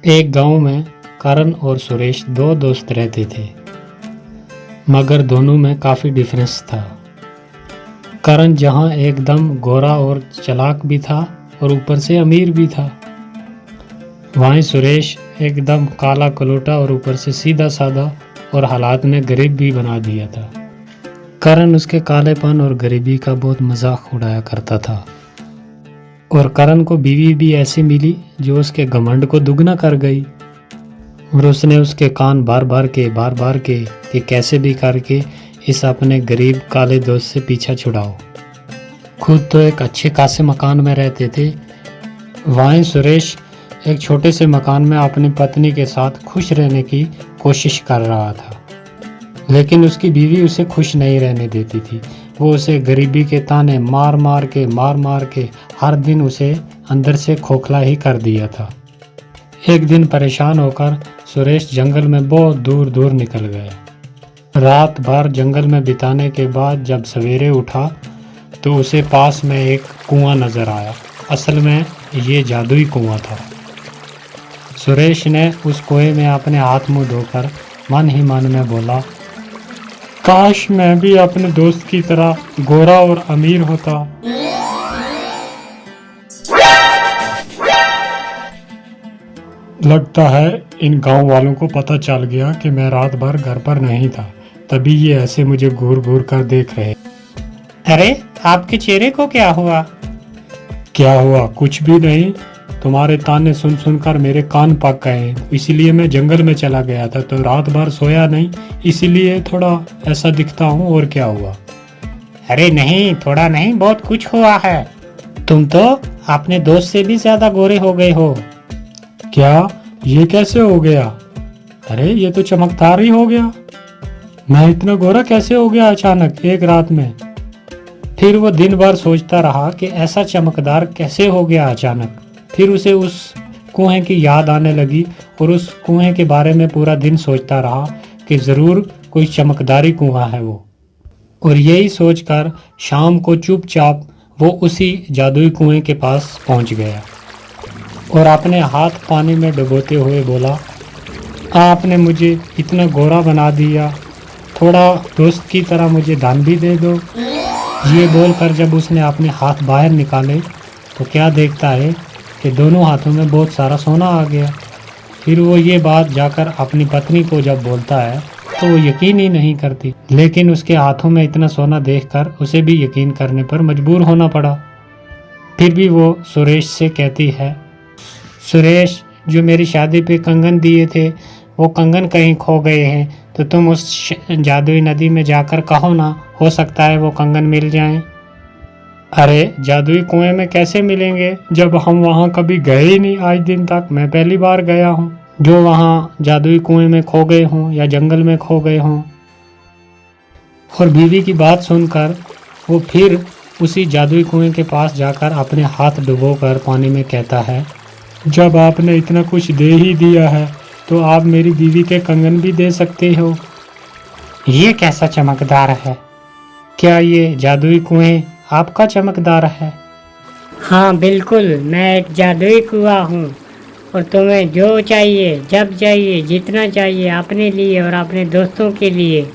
एक गांव में करण और सुरेश दो दोस्त रहते थे, मगर दोनों में काफ़ी डिफरेंस था। करण जहां एकदम गोरा और चालाक भी था और ऊपर से अमीर भी था, वहीं सुरेश एकदम काला कलोटा और ऊपर से सीधा साधा और हालात में गरीब भी बना दिया था। करण उसके कालेपन और गरीबी का बहुत मजाक उड़ाया करता था और करण को बीवी भी ऐसी मिली जो उसके घमंड को दुगना कर गई और उसने उसके कान बार बार के कि कैसे भी करके इस अपने गरीब काले दोस्त से पीछा छुड़ाओ। खुद तो एक अच्छे खासे मकान में रहते थे, वहीं सुरेश एक छोटे से मकान में अपनी पत्नी के साथ खुश रहने की कोशिश कर रहा था, लेकिन उसकी बीवी उसे खुश नहीं रहने देती थी। वो उसे गरीबी के ताने मार मार के हर दिन उसे अंदर से खोखला ही कर दिया था। एक दिन परेशान होकर सुरेश जंगल में बहुत दूर दूर निकल गया। रात भर जंगल में बिताने के बाद जब सवेरे उठा तो उसे पास में एक कुआं नजर आया। असल में ये जादुई कुआं था। सुरेश ने उस कुएं में अपने हाथ मुंह धोकर मन ही मन में बोला, काश मैं भी अपने दोस्त की तरह गोरा और अमीर होता। लगता है इन गांव वालों को पता चल गया कि मैं रात भर घर पर नहीं था, तभी ये ऐसे मुझे घूर घूर कर देख रहे। अरे आपके चेहरे को क्या हुआ? क्या हुआ? कुछ भी नहीं। तुम्हारे ताने सुन सुनकर मेरे कान पक गए, इसीलिए मैं जंगल में चला गया था, तो रात भर सोया नहीं, इसीलिए थोड़ा ऐसा दिखता हूँ। और क्या हुआ? अरे नहीं, थोड़ा नहीं, बहुत कुछ हुआ है। तुम तो अपने दोस्त से भी ज्यादा गोरे हो गए हो। क्या? ये कैसे हो गया? अरे ये तो चमकदार ही हो गया। मैं इतना गोरा कैसे हो गया अचानक एक रात में? फिर वो दिन भर सोचता रहा कि ऐसा चमकदार कैसे हो गया अचानक। फिर उसे उस कुएं की याद आने लगी और उस कुएं के बारे में पूरा दिन सोचता रहा कि ज़रूर कोई चमकदारी कुआं है वो। और यही सोचकर शाम को चुपचाप वो उसी जादुई कुएं के पास पहुंच गया और अपने हाथ पानी में डुबोते हुए बोला, आपने मुझे इतना गोरा बना दिया, थोड़ा दोस्त की तरह मुझे दान भी दे दो। ये बोलकर जब उसने अपने हाथ बाहर निकाले तो क्या देखता है कि दोनों हाथों में बहुत सारा सोना आ गया। फिर वो ये बात जाकर अपनी पत्नी को जब बोलता है तो वो यकीन ही नहीं करती, लेकिन उसके हाथों में इतना सोना देखकर उसे भी यकीन करने पर मजबूर होना पड़ा। फिर भी वो सुरेश से कहती है, सुरेश, जो मेरी शादी पे कंगन दिए थे वो कंगन कहीं खो गए हैं, तो तुम उस जादुई नदी में जाकर कहो ना, हो सकता है वो कंगन मिल जाएं। अरे जादुई कुएं में कैसे मिलेंगे जब हम वहां कभी गए ही नहीं आज दिन तक। मैं पहली बार गया हूँ जो वहां जादुई कुएं में खो गए हों या जंगल में खो गए हों। और बीवी की बात सुनकर वो फिर उसी जादुई कुएं के पास जाकर अपने हाथ डुबोकर पानी में कहता है, जब आपने इतना कुछ दे ही दिया है तो आप मेरी बीवी के कंगन भी दे सकते हो। ये कैसा चमकदार है? क्या ये जादुई कुएं आपका चमकदार है? हाँ बिल्कुल, मैं एक जादुई कुआं हूँ और तुम्हें जो चाहिए, जब चाहिए, जितना चाहिए, अपने लिए और अपने दोस्तों के लिए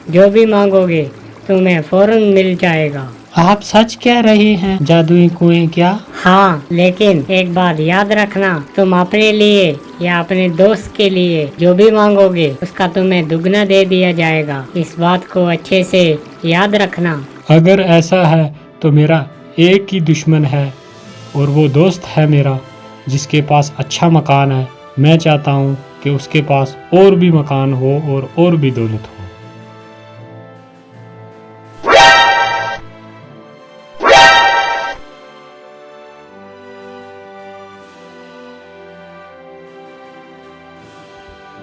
जो भी मांगोगे तुम्हें फौरन मिल जाएगा। आप सच कह रहे हैं? जादुई कुएं क्या? हाँ, लेकिन एक बात याद रखना, तुम अपने लिए या अपने दोस्त के लिए जो भी मांगोगे उसका तुम्हें दुगना दे दिया जाएगा। इस बात को अच्छे से याद रखना। अगर ऐसा है तो मेरा एक ही दुश्मन है और वो दोस्त है मेरा जिसके पास अच्छा मकान है। मैं चाहता हूँ कि उसके पास और भी मकान हो और भी दौलत हो।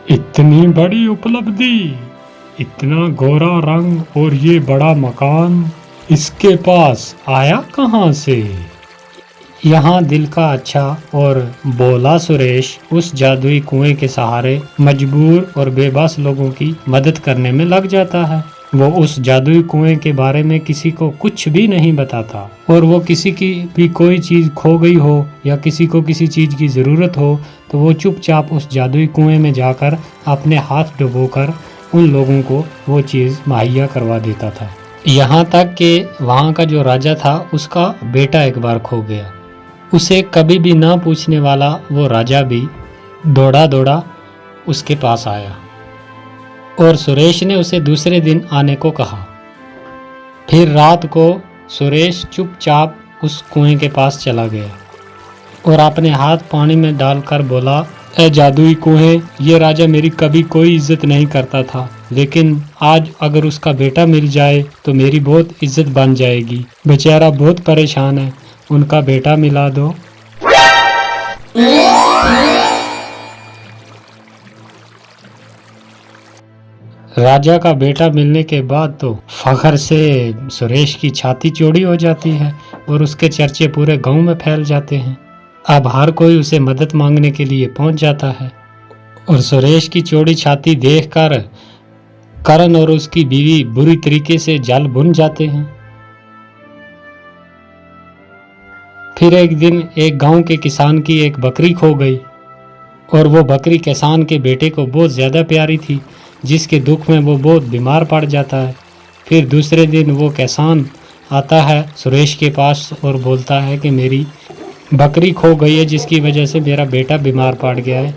इतनी बड़ी उपलब्धि, इतना गोरा रंग और ये बड़ा मकान इसके पास आया कहाँ से? यहाँ दिल का अच्छा और बोला सुरेश उस जादुई कुएं के सहारे मजबूर और बेबस लोगों की मदद करने में लग जाता है। वो उस जादुई कुएं के बारे में किसी को कुछ भी नहीं बताता, और वो किसी की भी कोई चीज़ खो गई हो या किसी को किसी चीज़ की ज़रूरत हो तो वो चुपचाप उस जादुई कुएं में जाकर अपने हाथ डुबोकर उन लोगों को वो चीज़ मुहैया करवा देता था। यहाँ तक कि वहाँ का जो राजा था उसका बेटा एक बार खो गया। उसे कभी भी ना पूछने वाला वो राजा भी दौड़ा दौड़ा उसके पास आया और सुरेश ने उसे दूसरे दिन आने को कहा। फिर रात को सुरेश चुपचाप उस कुएं के पास चला गया और अपने हाथ पानी में डालकर बोला, ए जादुई कुएं, ये राजा मेरी कभी कोई इज्जत नहीं करता था, लेकिन आज अगर उसका बेटा मिल जाए तो मेरी बहुत इज्जत बन जाएगी। बेचारा बहुत परेशान है, उनका बेटा मिला दो। राजा का बेटा मिलने के बाद तो फखर से सुरेश की छाती चौड़ी हो जाती है और उसके चर्चे पूरे गांव में फैल जाते हैं। अब हर कोई उसे मदद मांगने के लिए पहुंच जाता है और सुरेश की चौड़ी छाती देखकर करण और उसकी बीवी बुरी तरीके से जल भुन जाते हैं। फिर एक दिन एक गांव के किसान की एक बकरी खो गई और वो बकरी किसान के बेटे को बहुत ज़्यादा प्यारी थी, जिसके दुख में वो बहुत बीमार पड़ जाता है। फिर दूसरे दिन वो किसान आता है सुरेश के पास और बोलता है कि मेरी बकरी खो गई है, जिसकी वजह से मेरा बेटा बीमार पड़ गया है,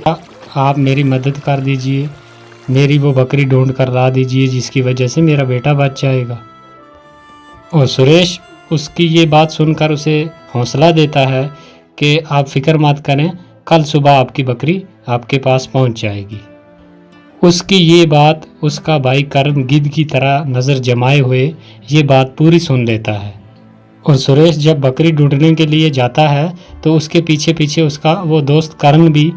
आप मेरी मदद कर दीजिए, मेरी वो बकरी ढूंढ कर ला दीजिए जिसकी वजह से मेरा बेटा बच जाएगा। और सुरेश उसकी ये बात सुनकर उसे हौसला देता है कि आप फिक्र मत करें, कल सुबह आपकी बकरी आपके पास पहुंच जाएगी। उसकी ये बात उसका भाई करण गिद्ध की तरह नज़र जमाए हुए ये बात पूरी सुन लेता है और सुरेश जब बकरी ढूंढने के लिए जाता है तो उसके पीछे पीछे उसका वो दोस्त करण भी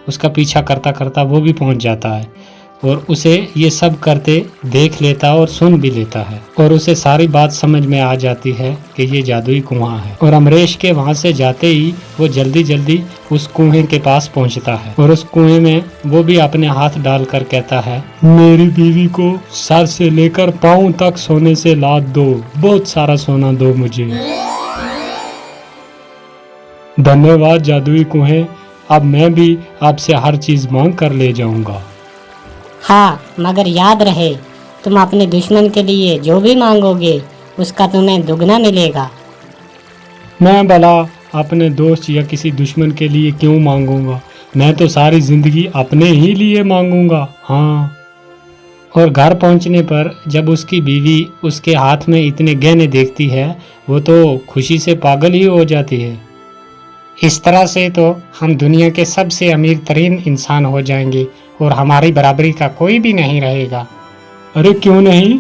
उसका पीछा करता करता वो भी पहुंच जाता है और उसे ये सब करते देख लेता और सुन भी लेता है और उसे सारी बात समझ में आ जाती है कि ये जादुई कुआं है। और अमरीश के वहां से जाते ही वो जल्दी जल्दी उस कुएं के पास पहुंचता है और उस कुएं में वो भी अपने हाथ डालकर कहता है, मेरी बीवी को सर से लेकर पाँव तक सोने से लाद दो, बहुत सारा सोना दो मुझे। धन्यवाद जादुई कुएं, अब मैं भी आपसे हर चीज मांग कर ले जाऊंगा। हाँ, मगर याद रहे, तुम अपने दुश्मन के लिए जो भी मांगोगे उसका तुम्हें दुगना मिलेगा। मैं भला अपने दोस्त या किसी दुश्मन के लिए क्यों मांगूंगा, मैं तो सारी जिंदगी अपने ही लिए मांगूंगा। हाँ। और घर पहुंचने पर जब उसकी बीवी उसके हाथ में इतने गहने देखती है वो तो खुशी से पागल ही हो जाती है। इस तरह से तो हम दुनिया के सबसे अमीर तरीन इंसान हो जाएंगे और हमारी बराबरी का कोई भी नहीं रहेगा। अरे क्यों नहीं,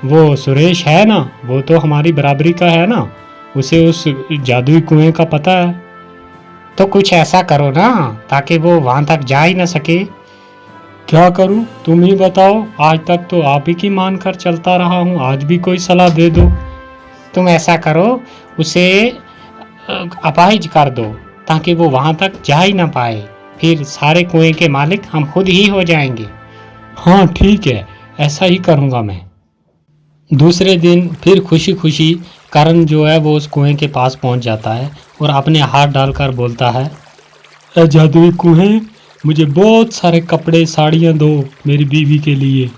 वो सुरेश है ना, वो तो हमारी बराबरी का है ना, उसे उस जादुई कुएं का पता है। तो कुछ ऐसा करो ना ताकि वो वहां तक जा ही ना सके। क्या करूं, तुम ही बताओ, आज तक तो आप ही की मान कर चलता रहा हूं, आज भी कोई सलाह दे दो। तुम ऐसा करो, उसे अपाहिज कर दो ताकि वो वहां तक जा ही ना पाए, फिर सारे कुएं के मालिक हम खुद ही हो जाएंगे। हाँ ठीक है, ऐसा ही करूँगा मैं। दूसरे दिन फिर खुशी खुशी करण जो है वो उस कुएं के पास पहुंच जाता है और अपने हाथ डालकर बोलता है, ए जादुई कुएं, मुझे बहुत सारे कपड़े साड़ियाँ दो मेरी बीवी के लिए।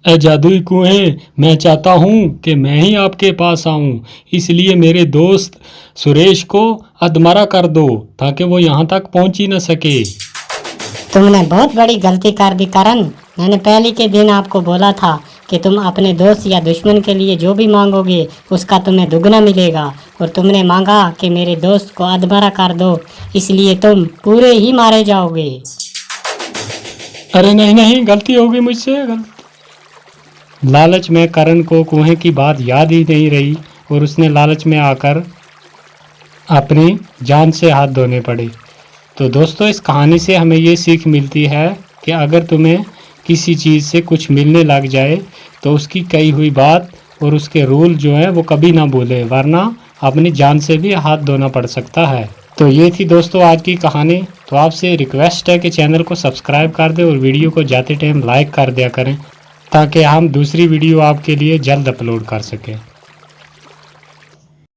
ए जादुई कुएं, मैं चाहता हूँ कि मैं ही आपके पास आऊँ, इसलिए मेरे दोस्त सुरेश को अधमरा कर दो ताकि वो यहाँ तक पहुँच ही न सके। तुमने बहुत बड़ी गलती कर दी करण, मैंने पहले के दिन आपको बोला था कि तुम अपने दोस्त या दुश्मन के लिए जो भी मांगोगे उसका तुम्हें दुगना मिलेगा, और तुमने मांगा कि मेरे दोस्त को अधमरा कर दो, इसलिए तुम पूरे ही मारे जाओगे। अरे नहीं नहीं, गलती होगी मुझसे, लालच में करण को कुएं की बात याद ही नहीं रही और उसने लालच में आकर अपनी जान से हाथ धोने पड़े। तो दोस्तों, इस कहानी से हमें ये सीख मिलती है कि अगर तुम्हें किसी चीज़ से कुछ मिलने लग जाए तो उसकी कही हुई बात और उसके रूल जो है वो कभी ना भूले, वरना अपनी जान से भी हाथ धोना पड़ सकता है। तो ये थी दोस्तों आज की कहानी। तो आपसे रिक्वेस्ट है कि चैनल को सब्सक्राइब कर दें और वीडियो को जाते टाइम लाइक कर दिया करें ताकि हम दूसरी वीडियो आपके लिए जल्द अपलोड कर सकें।